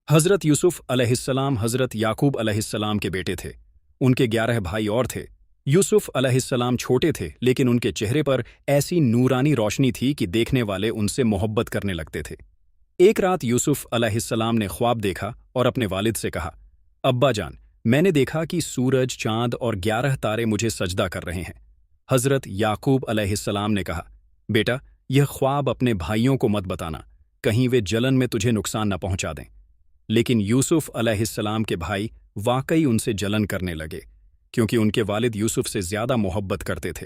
हज़रत यूसुफ अलैहिस्सलाम हज़रत याकूब अलैहिस्सलाम के बेटे थे। उनके 11 भाई और थे। यूसुफ अलैहिस्सलाम छोटे थे, लेकिन उनके चेहरे पर ऐसी नूरानी रोशनी थी कि देखने वाले उनसे मोहब्बत करने लगते थे। एक रात यूसुफ अलैहिस्सलाम ने ख्वाब देखा और अपने वालिद से कहा, अब्बा जान, मैंने देखा कि सूरज, चांद और 11 तारे मुझे सजदा कर रहे हैं। हज़रत याकूब अलैहिस्सलाम ने कहा, बेटा, यह ख्वाब अपने भाइयों को मत बताना, कहीं वे जलन में तुझे नुकसान न पहुंचा दें। लेकिन यूसुफ अलैहिस्सलाम के भाई वाकई उनसे जलन करने लगे, क्योंकि उनके वालिद यूसुफ से ज़्यादा मोहब्बत करते थे।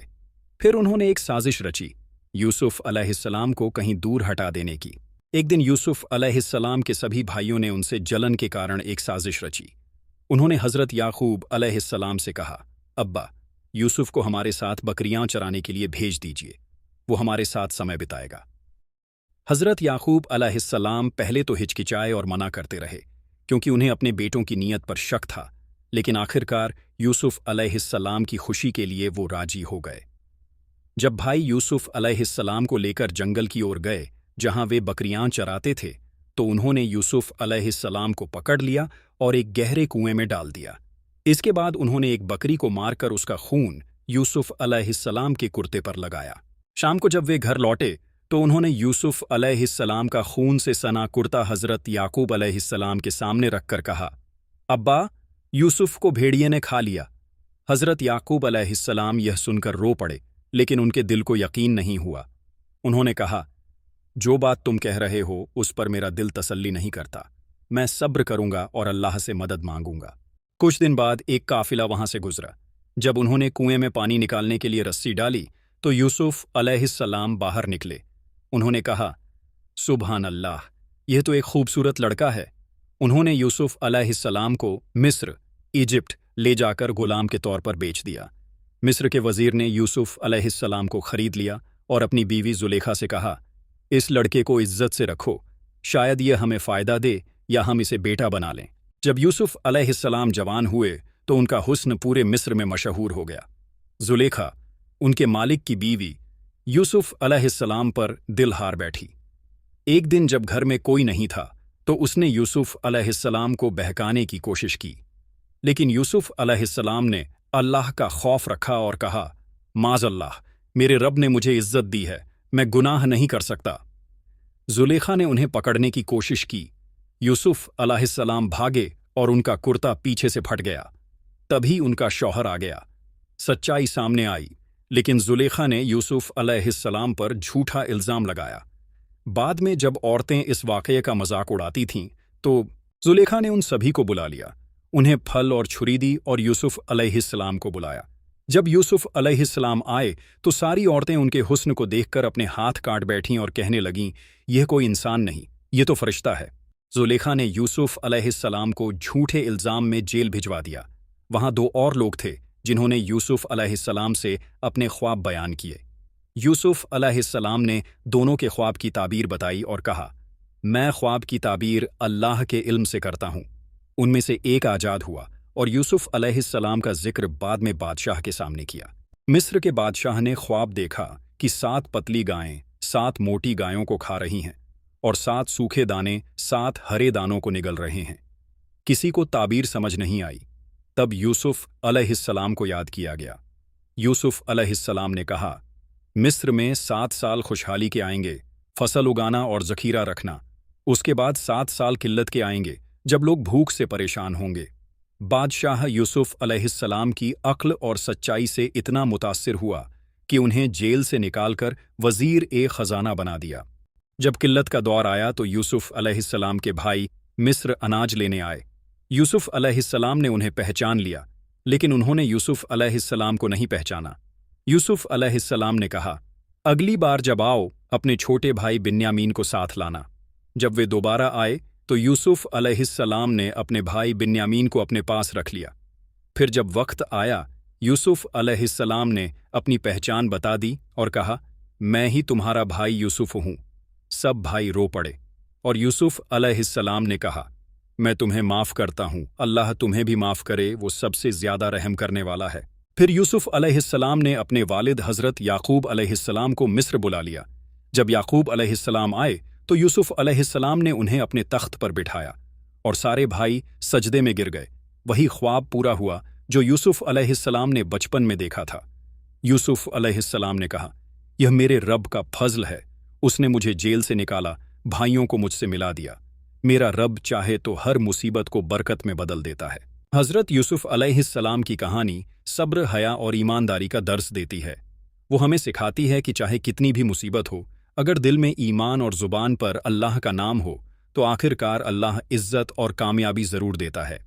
फिर उन्होंने एक साजिश रची, यूसुफ अलैहिस्सलाम को कहीं दूर हटा देने की। एक दिन यूसुफ अलैहिस्सलाम के सभी भाइयों ने उनसे जलन के कारण एक साजिश रची। उन्होंने हज़रत याकूब अलैहिस्सलाम से कहा, अब्बा, यूसुफ को हमारे साथ बकरियां चराने के लिए भेज दीजिए, वो हमारे साथ समय बिताएगा। हज़रत याकूब अलैहिस्सलाम पहले तो हिचकिचाए और मना करते रहे, क्योंकि उन्हें अपने बेटों की नीयत पर शक था, लेकिन आखिरकार यूसुफ अलैहिस्सलाम की खुशी के लिए वो राजी हो गए। जब भाई यूसुफ अलैहिस्सलाम को लेकर जंगल की ओर गए, जहां वे बकरियां चराते थे, तो उन्होंने यूसुफ अलैहिस्सलाम को पकड़ लिया और एक गहरे कुएं में डाल दिया। इसके बाद उन्होंने एक बकरी को मारकर उसका खून यूसुफ अलैहिस्सलाम के कुर्ते पर लगाया। शाम को जब वे घर लौटे तो उन्होंने यूसुफ अलैहिस्सलाम का खून से सना कुर्ता हज़रत याकूब अलैहिस्सलाम के सामने रखकर कहा, अब्बा, यूसुफ को भेड़िए ने खा लिया। हज़रत याकूब अलैहिस्सलाम यह सुनकर रो पड़े, लेकिन उनके दिल को यकीन नहीं हुआ। उन्होंने कहा, जो बात तुम कह रहे हो उस पर मेरा दिल तसल्ली नहीं करता, मैं सब्र करूंगा और अल्लाह से मदद मांगूंगा। कुछ दिन बाद एक काफिला वहां से गुजरा। जब उन्होंने कुएं में पानी निकालने के लिए रस्सी डाली तो यूसुफ अलैहिस्सलाम बाहर निकले। उन्होंने कहा, सुबहान अल्लाह, यह तो एक खूबसूरत लड़का है। उन्होंने यूसुफ अलैहिस्सलाम को मिस्र, इजिप्ट ले जाकर गुलाम के तौर पर बेच दिया। मिस्र के वजीर ने यूसुफ अलैहिस्सलाम को खरीद लिया और अपनी बीवी जुलेखा से कहा, इस लड़के को इज्जत से रखो, शायद यह हमें फ़ायदा दे या हम इसे बेटा बना लें। जब यूसुफ अलैहिस्सलाम जवान हुए तो उनका हुस्न पूरे मिस्र में मशहूर हो गया। जुलेखा, उनके मालिक की बीवी, यूसुफ अलैहिस्सलाम पर दिल हार बैठी। एक दिन जब घर में कोई नहीं था तो उसने यूसुफ अलैहिस्सलाम को बहकाने की कोशिश की, लेकिन यूसुफ अलैहिस्सलाम ने अल्लाह का खौफ रखा और कहा, माज़अल्लाह, मेरे रब ने मुझे इज्जत दी है, मैं गुनाह नहीं कर सकता। जुलेखा ने उन्हें पकड़ने की कोशिश की। यूसुफ अलैहिस्सलाम भागे और उनका कुर्ता पीछे से फट गया। तभी उनका शौहर आ गया। सच्चाई सामने आई, लेकिन जुलेखा ने यूसुफ अलैहिस्सलाम पर झूठा इल्ज़ाम लगाया। बाद में जब औरतें इस वाक़ये का मजाक उड़ाती थीं तो जुलेखा ने उन सभी को बुला लिया, उन्हें फल और छुरी दी और यूसुफ अलैहिस्सलाम को बुलाया। जब यूसुफ अलैहिस्सलाम आए तो सारी औरतें उनके हुस्न को देखकर अपने हाथ काट बैठीं और कहने लगीं, यह कोई इंसान नहीं, ये तो फरिश्ता है। जुलेखा ने यूसुफ अलैहिस्सलाम को झूठे इल्ज़ाम में जेल भिजवा दिया। वहाँ 2 और लोग थे जिन्होंने यूसुफ अलैहिस्सलाम से अपने ख्वाब बयान किए। यूसुफ अलैहिस्सलाम ने दोनों के ख्वाब की ताबीर बताई और कहा, मैं ख्वाब की ताबीर अल्लाह के इल्म से करता हूँ। उनमें से एक आज़ाद हुआ और यूसुफ अलैहिस्सलाम का जिक्र बाद में बादशाह के सामने किया। मिस्र के बादशाह ने ख्वाब देखा कि 7 पतली गायें 7 मोटी गायों को खा रही हैं और 7 सूखे दाने 7 हरे दानों को निगल रहे हैं। किसी को ताबीर समझ नहीं आई। तब यूसुफ अलैहिस्सलाम को याद किया गया। यूसुफ अलैहिस्सलाम ने कहा, मिस्र में 7 साल खुशहाली के आएंगे, फसल उगाना और ज़खीरा रखना। उसके बाद 7 साल किल्लत के आएंगे, जब लोग भूख से परेशान होंगे। बादशाह यूसुफ अलैहिस्सलाम की अक्ल और सच्चाई से इतना मुतासिर हुआ कि उन्हें जेल से निकालकर वज़ीर ए ख़ज़ाना बना दिया। जब किल्लत का दौर आया तो यूसुफ अलैहिस्सलाम के भाई मिस्र अनाज लेने आए। यूसुफ अलैहिस्सलाम ने उन्हें पहचान लिया, लेकिन उन्होंने यूसुफ अलैहिस्सलाम को नहीं पहचाना। यूसुफ अलैहिस्सलाम ने कहा, अगली बार जब आओ अपने छोटे भाई बिन्यामीन को साथ लाना। जब वे दोबारा आए तो यूसुफ अलैहिस्सलाम ने अपने भाई बिन्यामीन को अपने पास रख लिया। फिर जब वक्त आया, यूसुफ अलैहिस्सलाम ने अपनी पहचान बता दी और कहा, मैं ही तुम्हारा भाई यूसुफ हूँ। सब भाई रो पड़े और यूसुफ अलैहिस्सलाम ने कहा, मैं तुम्हें माफ़ करता हूँ, अल्लाह तुम्हें भी माफ़ करे, वो सबसे ज़्यादा रहम करने वाला है। फिर यूसुफ अलैहिस्सलाम ने अपने वालिद हज़रत याकूब अलैहिस्सलाम को मिस्र बुला लिया। जब याकूब अलैहिस्सलाम आए तो यूसुफ अलैहिस्सलाम ने उन्हें अपने तख्त पर बिठाया और सारे भाई सजदे में गिर गए। वही ख्वाब पूरा हुआ जो यूसुफ अलैहिस्सलाम ने बचपन में देखा था। यूसुफ अलैहिस्सलाम ने कहा, यह मेरे रब का फजल है, उसने मुझे जेल से निकाला, भाइयों को मुझसे मिला दिया। मेरा रब चाहे तो हर मुसीबत को बरकत में बदल देता है। हज़रत यूसुफ अलैहिस्सलाम की कहानी सब्र, हया और ईमानदारी का दर्स देती है। वो हमें सिखाती है कि चाहे कितनी भी मुसीबत हो, अगर दिल में ईमान और ज़ुबान पर अल्लाह का नाम हो, तो आखिरकार अल्लाह इज़्ज़त और कामयाबी ज़रूर देता है।